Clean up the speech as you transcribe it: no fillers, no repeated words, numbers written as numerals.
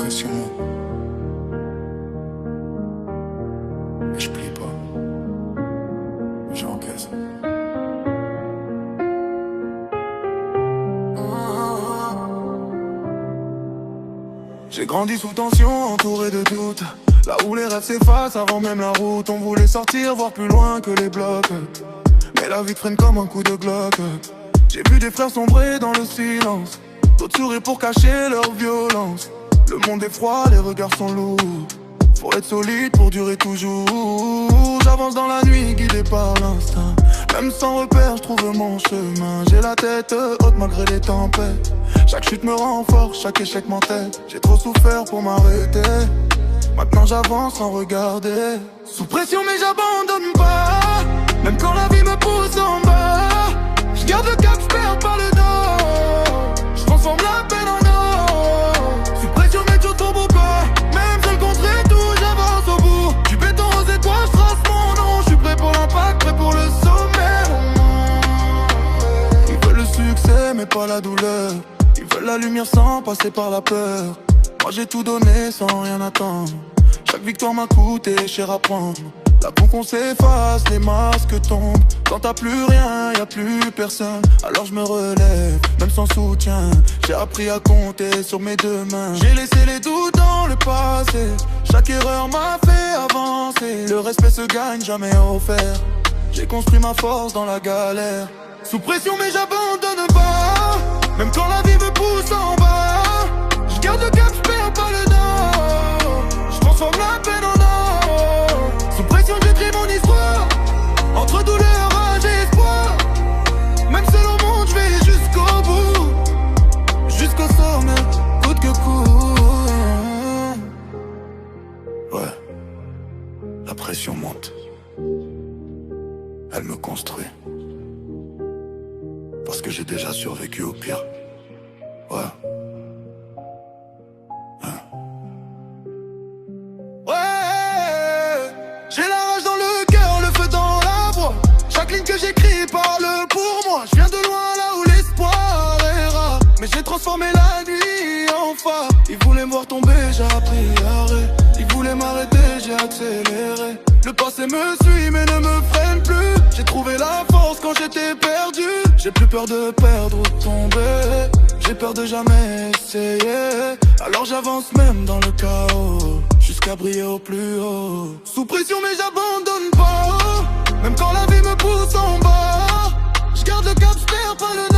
pression monte. Et je plie pas. J'encaisse. J'ai grandi sous tension, entouré de doutes. Là où les rêves s'effacent avant même la route. On voulait sortir, voir plus loin que les blocs. Mais la vie te freine comme un coup de Glock. J'ai vu des frères sombrer dans le silence. D'autres sourire pour cacher leur violence. Le monde est froid, les regards sont lourds. Faut être solide pour durer toujours. J'avance dans la nuit, guidé par l'instinct. Même sans repère, je trouve mon chemin. J'ai la tête haute malgré les tempêtes. Chaque chute me rend fort, chaque échec m'entête. J'ai trop souffert pour m'arrêter. Maintenant j'avance sans regarder. Sous pression mais j'abandonne pas. Même quand la vie me pousse en bas. Je garde le cap, je perds pas le dos. Je transforme la peine en or. Sous pression mais tu tombes au pas. Même seul contre tout, j'avance au bout. Du béton aux étoiles, je trace mon nom. Je suis prêt pour l'impact, prêt pour le sommet. Ils veulent le succès mais pas la douleur. Ils veulent la lumière sans passer par la peur. Moi j'ai tout donné sans rien attendre. Chaque victoire m'a coûté cher à prendre. Là pour qu'on s'efface, les masques tombent. Quand t'as plus rien, y'a plus personne. Alors je me relève, même sans soutien. J'ai appris à compter sur mes deux mains. J'ai laissé les doutes dans le passé. Chaque erreur m'a fait avancer. Le respect se gagne, jamais offert. J'ai construit ma force dans la galère. Sous pression mais j'abandonne pas. Même quand la vie me pousse en bas. Je garde le cap, je perds pas le dos. Je transforme la peine en or. Sous pression j'écris mon histoire. Entre douleur, rage et espoir. Même seul au monde, je vais jusqu'au bout. Jusqu'au sommet, coûte que coûte. Ouais, la pression monte. Elle me construit. Parce que j'ai déjà survécu au pire. Ouais. J'ai la rage dans le cœur, le feu dans la voix. Chaque ligne que j'écris parle pour moi. Je viens de loin là où l'espoir est rare. Mais j'ai transformé la nuit en phare. Ils voulaient me voir tomber, j'ai appris arrêt. Ils voulaient m'arrêter, j'ai accéléré. Le passé me suit mais ne me freine plus. J'ai trouvé la force quand j'étais perdu. J'ai plus peur de perdre ou de tomber. J'ai peur de jamais essayer. Alors j'avance même dans le chaos. Jusqu'à briller au plus haut. Sous pression mais j'abandonne pas. Même quand la vie me pousse en bas. Je garde le cap, je perds pas le